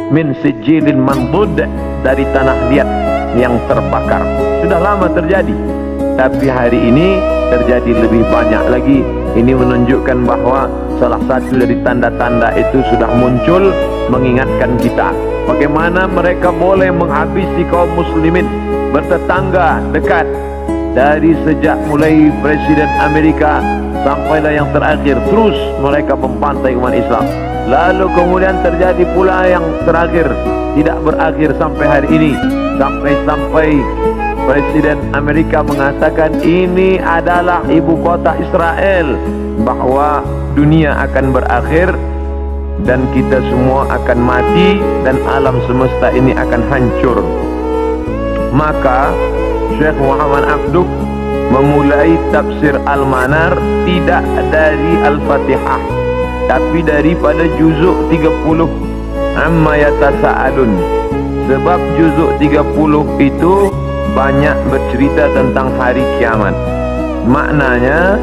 min sijilin mandud, dari tanah liat yang terbakar. Sudah lama terjadi, tapi hari ini terjadi lebih banyak lagi. Ini menunjukkan bahwa salah satu dari tanda-tanda itu sudah muncul, mengingatkan kita bagaimana mereka boleh menghabisi kaum muslimin bertetangga dekat, dari sejak mulai Presiden Amerika sampailah yang terakhir, terus mereka mempantai umat Islam. Lalu kemudian terjadi pula yang terakhir, tidak berakhir sampai hari ini, sampai Presiden Amerika mengatakan ini adalah ibu kota Israel, bahwa dunia akan berakhir dan kita semua akan mati dan alam semesta ini akan hancur. Maka Syekh Muhammad Abduh memulai tafsir Al-Manar tidak dari Al-Fatihah, tapi daripada juzuk 30 Amma Yatasa'alun. Sebab juzuk 30 itu banyak bercerita tentang hari kiamat. Maknanya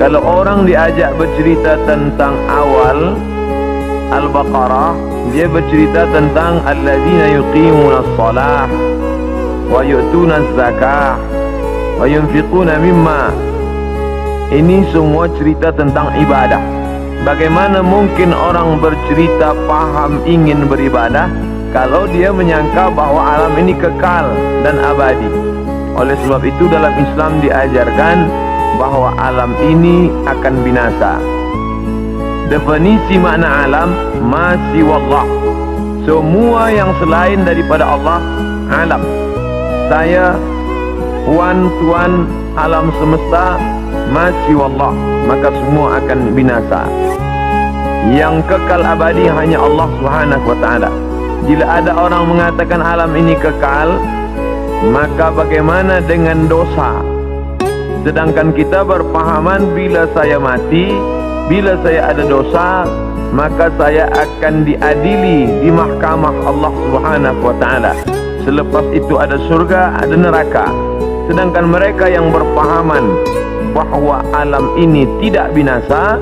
kalau orang diajak bercerita tentang awal Al-Baqarah, dia bercerita tentang alladzina yuqimuna as-salah wa yu'tuna az-zakah wa yunfiquna mimma. Ini semua cerita tentang ibadah. Bagaimana mungkin orang bercerita paham ingin beribadah kalau dia menyangka bahwa alam ini kekal dan abadi? Oleh sebab itu dalam Islam diajarkan bahwa alam ini akan binasa. Definisi makna alam, ma siwallah, semua yang selain daripada Allah alam. Saya tuan alam semesta, ma siwallah, maka semua akan binasa. Yang kekal abadi hanya Allah Subhanahu wa ta'ala. Bila ada orang mengatakan alam ini kekal, maka bagaimana dengan dosa? Sedangkan kita berpahaman bila saya mati, bila saya ada dosa, maka saya akan diadili di mahkamah Allah Subhanahu wa ta'ala. Selepas itu ada surga, ada neraka. Sedangkan mereka yang berpahaman bahwa alam ini tidak binasa,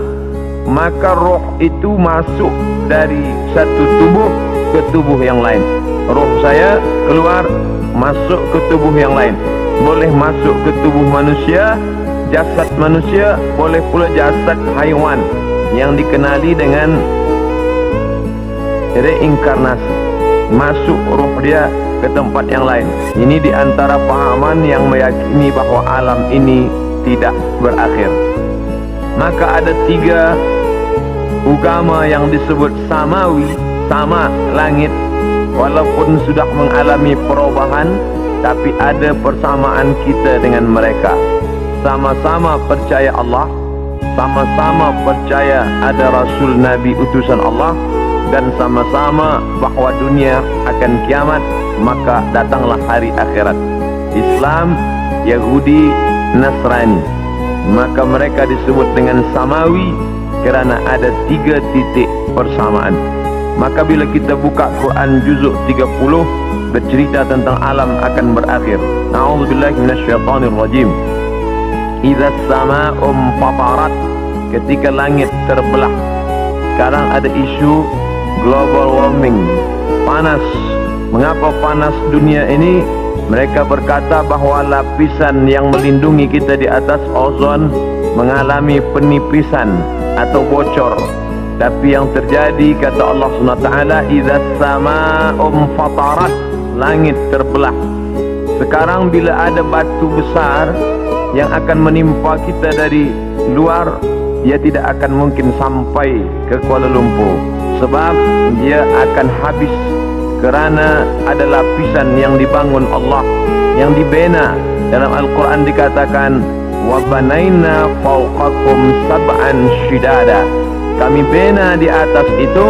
maka roh itu masuk dari satu tubuh ke tubuh yang lain. Roh saya keluar masuk ke tubuh yang lain. Boleh masuk ke tubuh manusia, jasad manusia, boleh pula jasad haiwan yang dikenali dengan reinkarnasi. Masuk roh dia ke tempat yang lain. Ini di antara pahaman yang meyakini bahwa alam ini tidak berakhir. Maka ada 3 agama yang disebut samawi, sama langit, walaupun sudah mengalami perubahan, tapi ada persamaan kita dengan mereka. Sama-sama percaya Allah, sama-sama percaya ada Rasul Nabi utusan Allah, dan sama-sama bahwa dunia akan kiamat, maka datanglah hari akhirat. Islam, Yahudi, Nasrani, maka mereka disebut dengan samawi kerana ada 3 titik persamaan. Maka bila kita buka Quran juzuk 30 bercerita tentang alam akan berakhir. A'udzubillahi minasyaitonir rajim. Idza as-samaa'u fatarat, ketika langit terbelah. Sekarang ada isu global warming, panas. Mengapa panas dunia ini? Mereka berkata bahwa lapisan yang melindungi kita di atas ozon mengalami penipisan atau bocor. Tapi yang terjadi, kata Allah SWT, idza as-samaa'u fatarat, langit terbelah. Sekarang bila ada batu besar yang akan menimpa kita dari luar, dia tidak akan mungkin sampai ke Kuala Lumpur, sebab dia akan habis kerana ada lapisan yang dibangun Allah, yang dibina. Dalam Al-Quran dikatakan, wa banaina fawqakum sab'an shidada, kami bina di atas itu,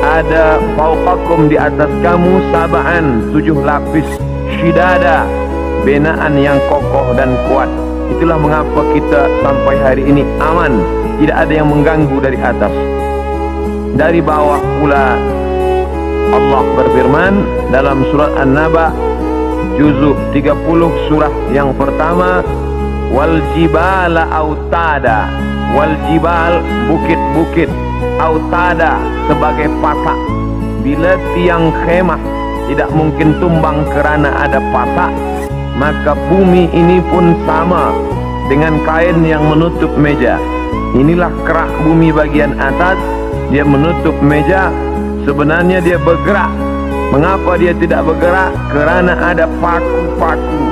ada fawqakum di atas kamu, sab'an 7 lapis, shidada binaan yang kokoh dan kuat. Itulah mengapa kita sampai hari ini aman, tidak ada yang mengganggu dari atas. Dari bawah pula Allah berfirman dalam surat An-Naba juzuk 30 surah yang pertama, wal jibala autada, wal jibal bukit-bukit, autada sebagai pasak, bila tiang khemah tidak mungkin tumbang kerana ada pasak, maka bumi ini pun sama dengan kain yang menutup meja. Inilah kerak bumi bagian atas, dia menutup meja. Sebenarnya dia bergerak. Mengapa dia tidak bergerak? Kerana ada paku-paku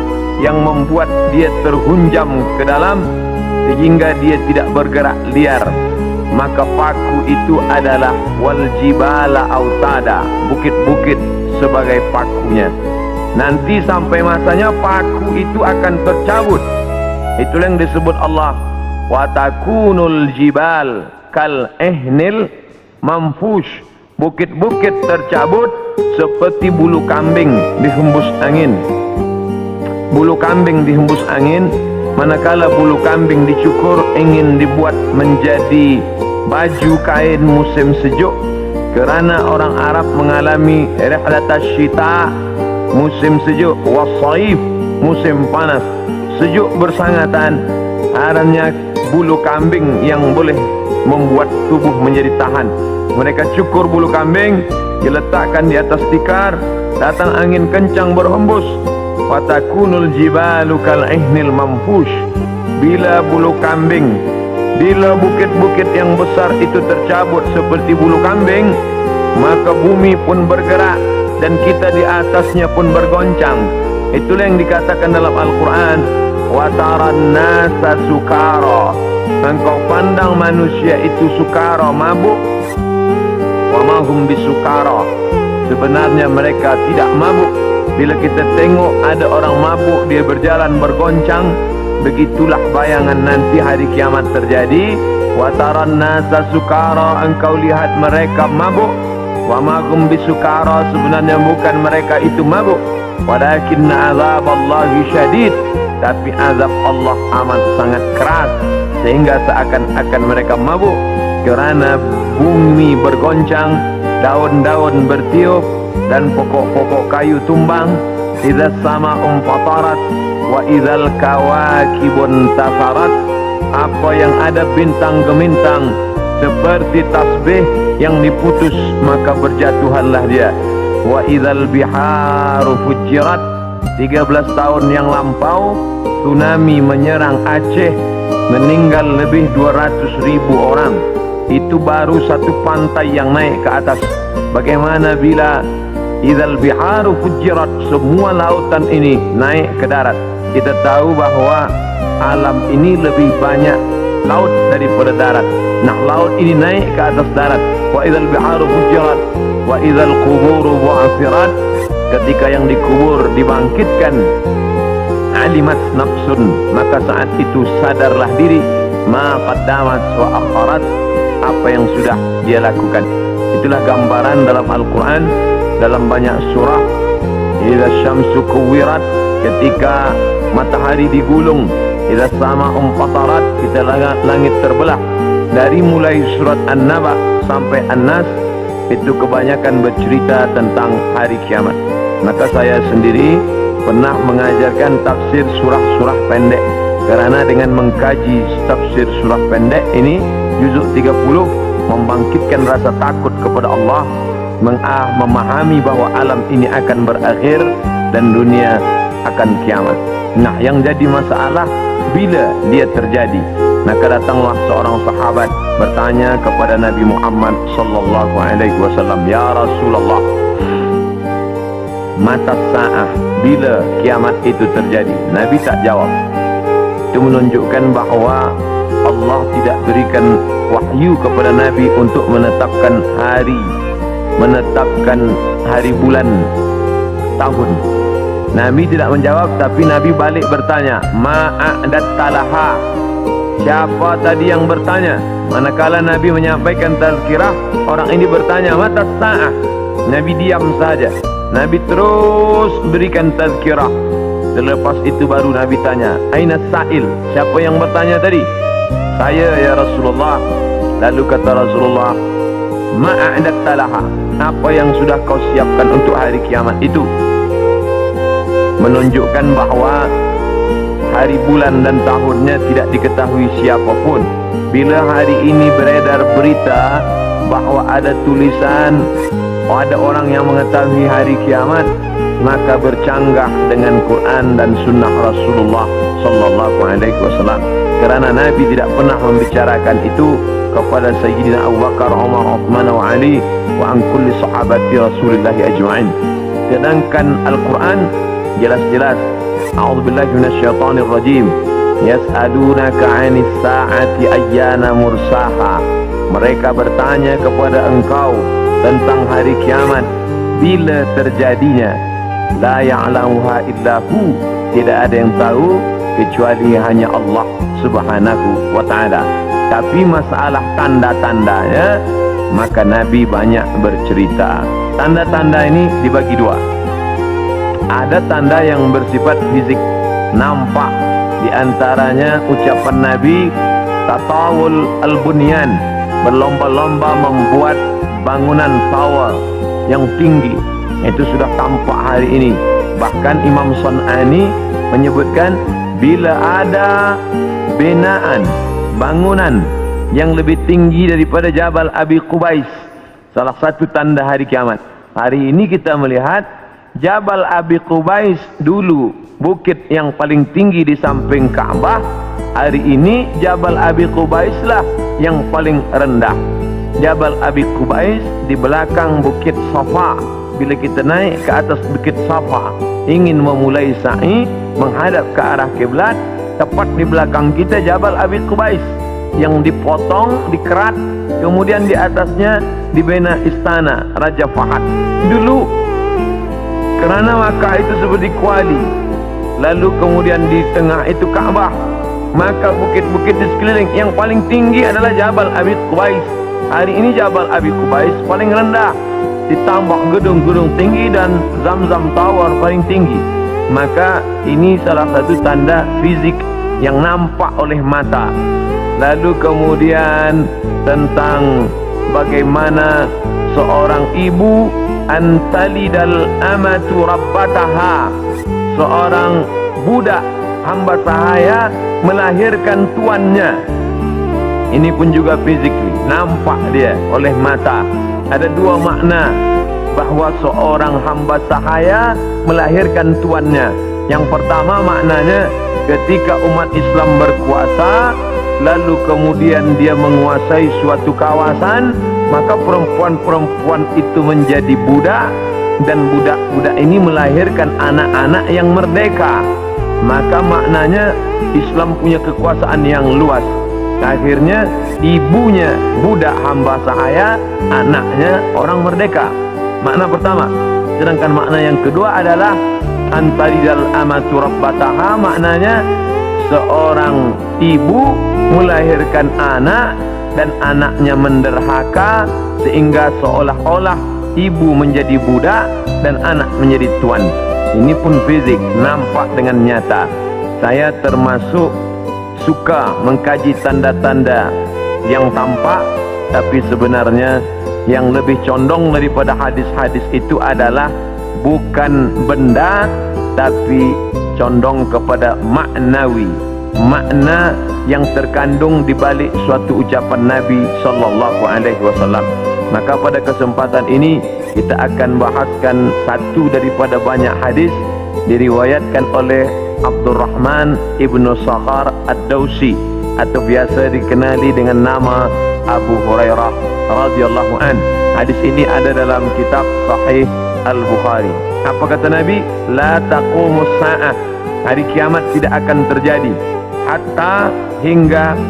yang membuat dia terhunjam ke dalam sehingga dia tidak bergerak liar. Maka paku itu adalah wal jibala autada, bukit-bukit sebagai pakunya. Nanti sampai masanya paku itu akan tercabut. Itulah yang disebut Allah wa takunul jibal kal ihnil manfush. Bukit-bukit tercabut seperti bulu kambing dihembus angin. Bulu kambing dihembus angin, manakala bulu kambing dicukur ingin dibuat menjadi baju kain musim sejuk. Kerana orang Arab mengalami rihlatas syita, musim sejuk, wasaif, musim panas. Sejuk bersangatan, haranya bulu kambing yang boleh membuat tubuh menjadi tahan. Mereka cukur bulu kambing, diletakkan di atas tikar, datang angin kencang berhembus. Fatakunul jibalu kal ihnil manfush. Bila bulu kambing, bila bukit-bukit yang besar itu tercabut seperti bulu kambing, maka bumi pun bergerak dan kita di atasnya pun bergoncang. Itulah yang dikatakan dalam Al-Quran, wa taran nasa sukara. Engkau pandang manusia itu sukara, mabuk. Wa ma hum bisukara. Sebenarnya mereka tidak mabuk. Bila kita tengok ada orang mabuk, dia berjalan bergoncang, begitulah bayangan nanti hari kiamat terjadi. Wa taran nasa sukara, engkau lihat mereka mabuk. Wa ma hum bisukara, sebenarnya bukan mereka itu mabuk. Walakinna azaballahi syadid, tapi azab Allah amat sangat keras, sehingga seakan-akan mereka mabuk. Kerana bumi bergoncang, daun-daun bertiup, dan pokok-pokok kayu tumbang. Idza sama'un fatarat wa idzal kawakibun tafarat. Apa yang ada bintang gemintang seperti tasbih yang diputus, maka berjatuhanlah dia. Wa idzal biharu fujirat. 13 tahun yang lampau tsunami menyerang Aceh, meninggal lebih 200.000 orang. Itu baru satu pantai yang naik ke atas. Bagaimana bila idzal biharu fujirat, semua lautan ini naik ke darat? Kita tahu bahawa alam ini lebih banyak laut daripada darat. Nah, laut ini naik ke atas darat. Wa idzal biharu fujirat wa idzal quburu bu'athirat. Ketika yang dikubur dibangkitkan, alimat nafsun, maka saat itu sadarlah diri, ma qaddamat wa akharat, apa yang sudah dia lakukan. Itulah gambaran dalam Al-Quran, dalam banyak surah. Idza syamsu kuwirat, ketika matahari digulung. Idza sama'un fatarat, kita langit terbelah. Dari mulai surat An-Naba sampai An-Nas, itu kebanyakan bercerita tentang hari kiamat. Maka saya sendiri pernah mengajarkan tafsir surah-surah pendek. Kerana dengan mengkaji tafsir surah pendek ini, juzuk 30, membangkitkan rasa takut kepada Allah, memahami bahawa alam ini akan berakhir dan dunia akan kiamat. Nah, yang jadi masalah bila dia terjadi. Maka datanglah seorang sahabat bertanya kepada Nabi Muhammad sallallahu alaihi wasallam, "Ya Rasulullah, mata sa'ah, bila kiamat itu terjadi?" Nabi tak jawab. Itu menunjukkan bahawa Allah tidak berikan wahyu kepada Nabi untuk menetapkan hari bulan tahun. Nabi tidak menjawab, tapi Nabi balik bertanya, ma'a'datta laha. Siapa tadi yang bertanya? Manakala Nabi menyampaikan tazkirah, orang ini bertanya, mata sa'ah. Nabi diam saja. Nabi terus berikan tazkirah. Selepas itu baru Nabi tanya, aina sa'il? Siapa yang bertanya tadi? Saya, ya Rasulullah. Lalu kata Rasulullah, ma'a'datta laha. Apa yang sudah kau siapkan untuk hari kiamat itu? Menunjukkan bahawa hari bulan dan tahunnya tidak diketahui siapapun. Bila hari ini beredar berita bahawa ada tulisan ada orang yang mengetahui hari kiamat, maka bercanggah dengan Quran dan sunnah Rasulullah sallallahu alaihi wasallam. Kerana Nabi tidak pernah membicarakan itu kepada Sayyidina Abu Bakar, Umar, Uthman wa Ali wa an kulli sahabati Rasulullah ajma'in. Sedangkan Al-Quran jelas-jelas, a'udzubillahi minasyaitonir rajim, yas'alunaka 'anis sa'ati ayyana mursaha. Mereka bertanya kepada engkau tentang hari kiamat, bila terjadinya. La ya'lamuha illa hu, tidak ada yang tahu kecuali hanya Allah Subhanahu wa ta'ala. Tapi masalah tanda-tandanya, maka Nabi banyak bercerita. Tanda-tanda ini dibagi dua. Ada tanda yang bersifat fisik, nampak. Di antaranya ucapan Nabi, tatawul al-bunyan, berlomba-lomba membuat bangunan tower yang tinggi. Itu sudah tampak hari ini. Bahkan Imam Sun'ani menyebutkan, bila ada binaan, bangunan yang lebih tinggi daripada Jabal Abi Qubais, salah satu tanda hari kiamat. Hari ini kita melihat Jabal Abi Qubais dulu bukit yang paling tinggi di samping Ka'bah. Hari ini Jabal Abi Qubais lah yang paling rendah. Jabal Abi Qubais di belakang bukit Safa. Bila kita naik ke atas bukit Safa, ingin memulai sa'i menghadap ke arah kiblat, tepat di belakang kita Jabal Abi Qubais yang dipotong, dikerat, kemudian di atasnya dibina istana Raja Fahad dulu. Kerana Makkah itu seperti kuali, lalu kemudian di tengah itu Ka'bah, maka bukit-bukit di sekeliling yang paling tinggi adalah Jabal Abi Qubais. Hari ini Jabal Abi Qubais paling rendah, ditambah gedung-gedung tinggi dan Zamzam Tower paling tinggi. Maka ini salah satu tanda fisik yang nampak oleh mata. Lalu kemudian tentang bagaimana seorang ibu antalidal amatu rabbataha, seorang budak hamba sahaya melahirkan tuannya. Ini pun juga fisik, nampak dia oleh mata. Ada dua makna bahawa seorang hamba sahaya melahirkan tuannya. Yang pertama maknanya, ketika umat Islam berkuasa, lalu kemudian dia menguasai suatu kawasan, maka perempuan-perempuan itu menjadi budak, dan budak-budak ini melahirkan anak-anak yang merdeka. Maka maknanya Islam punya kekuasaan yang luas. Akhirnya ibunya budak hamba sahaya, anaknya orang merdeka. Makna pertama. Sedangkan makna yang kedua adalah antaridal amatu rabbataha, maknanya seorang ibu melahirkan anak dan anaknya menderhaka, sehingga seolah-olah ibu menjadi budak dan anak menjadi tuan. Ini pun fisik, nampak dengan nyata. Saya termasuk suka mengkaji tanda-tanda yang tampak, tapi sebenarnya yang lebih condong daripada hadis-hadis itu adalah bukan benda, tapi condong kepada maknawi, makna yang terkandung di balik suatu ucapan Nabi sallallahu alaihi wasallam. Maka pada kesempatan ini kita akan bahaskan satu daripada banyak hadis diriwayatkan oleh Abdurrahman ibnu Sakhar ad-Dawsi, atau biasa dikenali dengan nama Abu Hurairah radhiyallahu an. Hadis ini ada dalam kitab Sahih Al-Bukhari. Apa kata Nabi? La taqumus sa'ah, hari kiamat tidak akan terjadi hatta hingga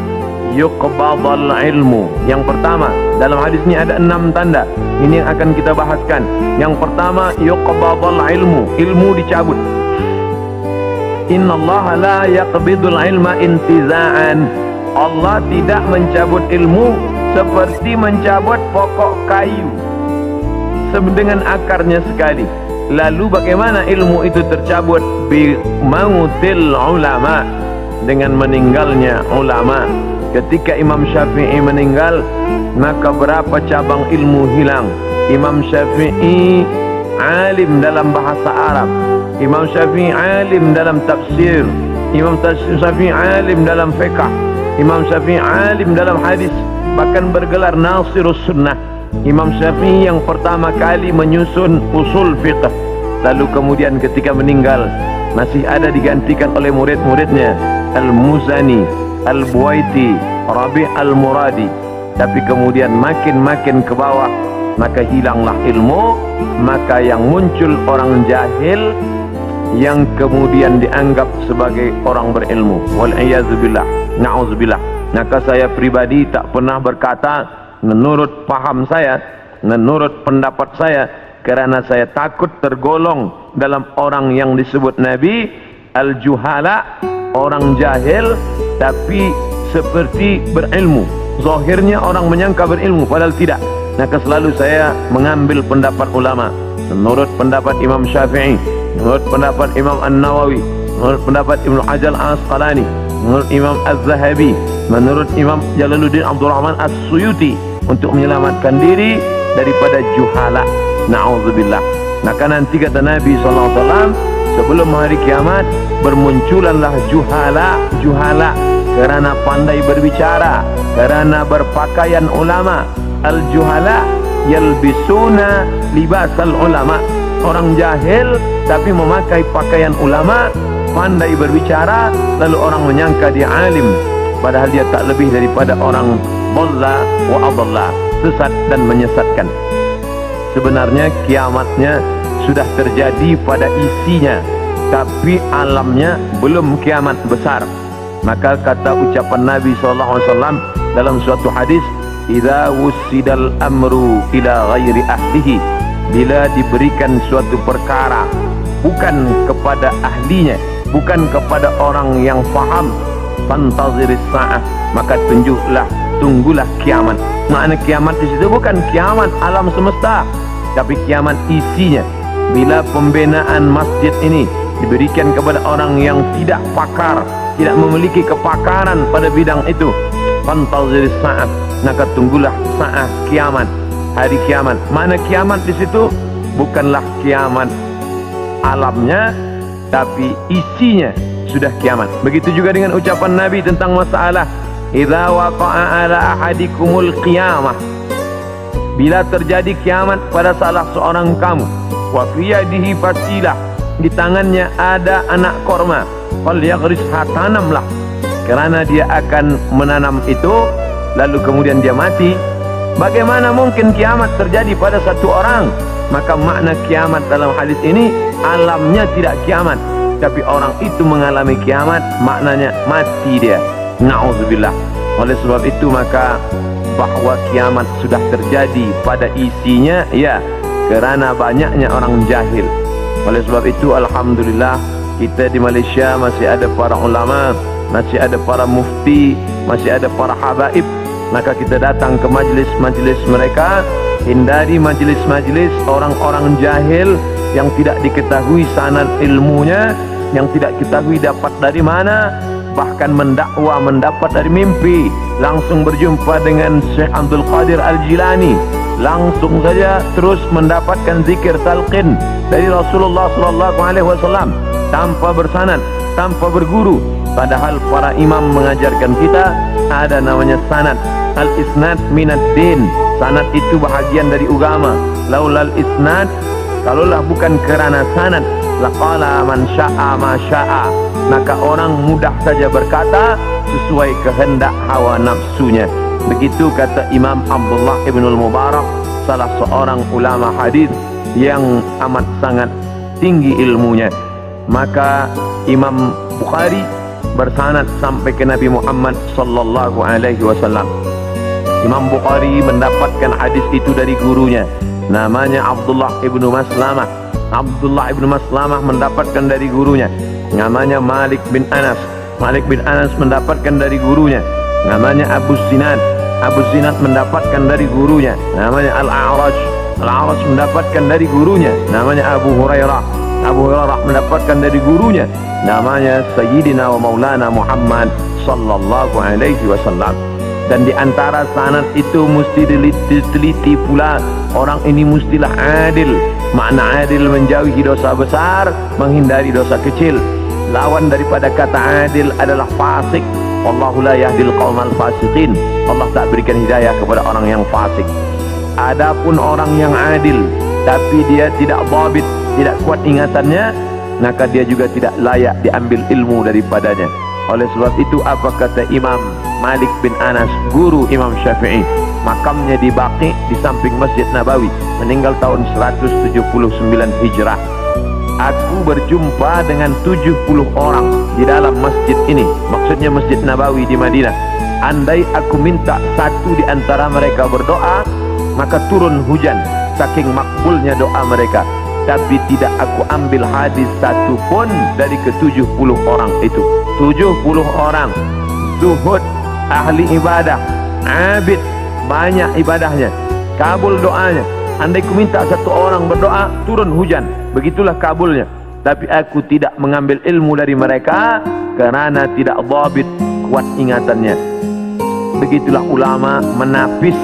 yuqbadal ilmu. Yang pertama, dalam hadis ini ada 6 tanda. Ini yang akan kita bahaskan. Yang pertama, yuqbadal ilmu, ilmu dicabut. Innallaha la yaqbidul ilma intiza'an. Allah tidak mencabut ilmu seperti mencabut pokok kayu dengan akarnya sekali. Lalu bagaimana ilmu itu tercabut? Bi mautil ulama, dengan meninggalnya ulama. Ketika Imam Syafi'i meninggal, maka berapa cabang ilmu hilang. Imam Syafi'i alim dalam bahasa Arab, Imam Syafi'i alim dalam tafsir, Imam Syafi'i alim dalam fiqh, Imam Syafi'i alim dalam hadis, bahkan bergelar Nasirus Sunnah. Imam Syafi'i yang pertama kali menyusun usul fiqh, lalu kemudian ketika meninggal masih ada digantikan oleh murid-muridnya, Al-Muzani, Al-Buaiti, Rabi' Al-Muradi. Tapi kemudian makin ke bawah, maka hilanglah ilmu, maka yang muncul orang jahil yang kemudian dianggap sebagai orang berilmu. Wal'iyadzubillah, na'udzubillah. Maka saya pribadi tak pernah berkata menurut paham saya, menurut pendapat saya, kerana saya takut tergolong dalam orang yang disebut Nabi al-juhala, orang jahil tapi seperti berilmu. Zahirnya orang menyangka berilmu padahal tidak. Maka selalu saya mengambil pendapat ulama. Menurut pendapat Imam Syafi'i, menurut pendapat Imam An-Nawawi, menurut pendapat Ibnu Hajar Al-Asqalani, menurut Imam Az-Zahabi, menurut Imam Jalaluddin Abdul Rahman As-Suyuti, untuk menyelamatkan diri daripada juhala. Na'udzubillah. Maka nanti kata Nabi SAW, sebelum hari kiamat bermunculanlah juhala kerana pandai berbicara, kerana berpakaian ulama. Al-juhala yalbisuna libasal ulama, orang jahil tapi memakai pakaian ulama, pandai berbicara, lalu orang menyangka dia alim, padahal dia tak lebih daripada orang dhalla wa adalla, sesat dan menyesatkan. Sebenarnya kiamatnya sudah terjadi pada isinya, tapi alamnya belum kiamat besar. Maka kata ucapan Nabi SAW dalam suatu hadis, idza wussidal amru ila ghairi ahlihi, bila diberikan suatu perkara bukan kepada ahlinya, bukan kepada orang yang faham, fantaziris sa'ah, maka tunggulah kiamat. Makna kiamat di situ bukan kiamat alam semesta, tapi kiamat isinya. Bila pembinaan masjid ini diberikan kepada orang yang tidak pakar, tidak memiliki kepakaran pada bidang itu, fantaziris sa'ah, maka tunggulah saat kiamat, hari kiamat. Mana kiamat di situ bukanlah kiamat alamnya, tapi isinya sudah kiamat. Begitu juga dengan ucapan Nabi tentang masalah idza waqa'a ala ahadikumul qiyamah, bila terjadi kiamat pada salah seorang kamu, wa fi yadihi fasilah, di tangannya ada anak korma, falyagrisha, tanamlah, kerana dia akan menanam itu, lalu kemudian dia mati. Bagaimana mungkin kiamat terjadi pada satu orang? Maka makna kiamat dalam hadis ini, alamnya tidak kiamat, tapi orang itu mengalami kiamat, maknanya mati dia. Na'udzubillah. Oleh sebab itu maka bahwa kiamat sudah terjadi pada isinya, ya, kerana banyaknya orang jahil. Oleh sebab itu alhamdulillah kita di Malaysia masih ada para ulama, masih ada para mufti, masih ada para habaib. Maka kita datang ke majlis-majlis mereka, hindari majlis-majlis orang-orang jahil yang tidak diketahui sanad ilmunya, yang tidak diketahui dapat dari mana, bahkan mendakwa mendapat dari mimpi. Langsung berjumpa dengan Syekh Abdul Qadir Al-Jilani, langsung saja terus mendapatkan zikir talqin dari Rasulullah SAW tanpa bersanad, tanpa berguru. Padahal para imam mengajarkan kita ada namanya sanad. Al-isnad minad din, sanad itu bahagian dari agama. Laulal isnad, kalaulah bukan kerana sanad, laqala man sya'a ma sya'a, maka orang mudah saja berkata sesuai kehendak hawa nafsunya. Begitu kata Imam Abdullah ibn al-Mubarak, salah seorang ulama hadis yang amat sangat tinggi ilmunya. Maka Imam Bukhari bersanad sampai ke Nabi Muhammad sallallahu alaihi wasallam. Imam Bukhari mendapatkan hadis itu dari gurunya, namanya Abdullah ibnu Maslamah. Abdullah ibnu Maslamah mendapatkan dari gurunya, namanya Malik bin Anas. Malik bin Anas mendapatkan dari gurunya, namanya Abu Zinad. Abu Zinad mendapatkan dari gurunya, namanya Al-A'raj. Al-A'raj mendapatkan dari gurunya, namanya Abu Hurairah. Abu Hurairah mendapatkan dari gurunya, namanya Sayyidina wa Maulana Muhammad sallallahu alaihi wasallam. Dan di antara sanad itu mesti diteliti pula, orang ini mestilah adil. Makna adil menjauhi dosa besar, menghindari dosa kecil. Lawan daripada kata adil adalah fasik. Wallahu la yahdil qaumal fasiqin. Allah tak berikan hidayah kepada orang yang fasik. Adapun orang yang adil tapi dia tidak dhabit, tidak kuat ingatannya, maka dia juga tidak layak diambil ilmu daripadanya. Oleh sebab itu apa kata Imam Malik bin Anas, guru Imam Syafi'i? Makamnya di Baqi di samping Masjid Nabawi, meninggal tahun 179 Hijrah. Aku berjumpa dengan 70 orang di dalam masjid ini, maksudnya Masjid Nabawi di Madinah. Andai aku minta satu di antara mereka berdoa, maka turun hujan, saking makbulnya doa mereka. Tapi tidak aku ambil hadis satu pun dari ke-70 orang itu. 70 orang zuhud, ahli ibadah, abid, banyak ibadahnya, kabul doanya. Andai ku minta satu orang berdoa, turun hujan, begitulah kabulnya. Tapi aku tidak mengambil ilmu dari mereka kerana tidak dhabit, kuat ingatannya. Begitulah ulama menapis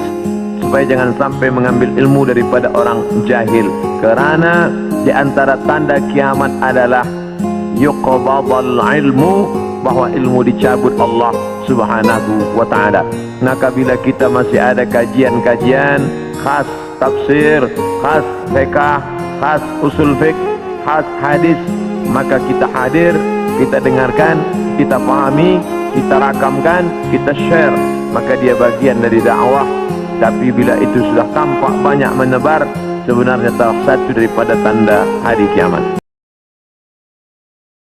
supaya jangan sampai mengambil ilmu daripada orang jahil. Kerana di antara tanda kiamat adalah yuqbadul ilmu, bahwa ilmu dicabut Allah Subhanahu wa ta'ala. Maka bila kita masih ada kajian-kajian khas tafsir, khas fiqh, khas usul fiqh, khas hadis, maka kita hadir, kita dengarkan, kita pahami, kita rakamkan, kita share, maka dia bagian dari dakwah. Tapi bila itu sudah tampak banyak menebar, sebenarnya salah satu daripada tanda hari kiamat.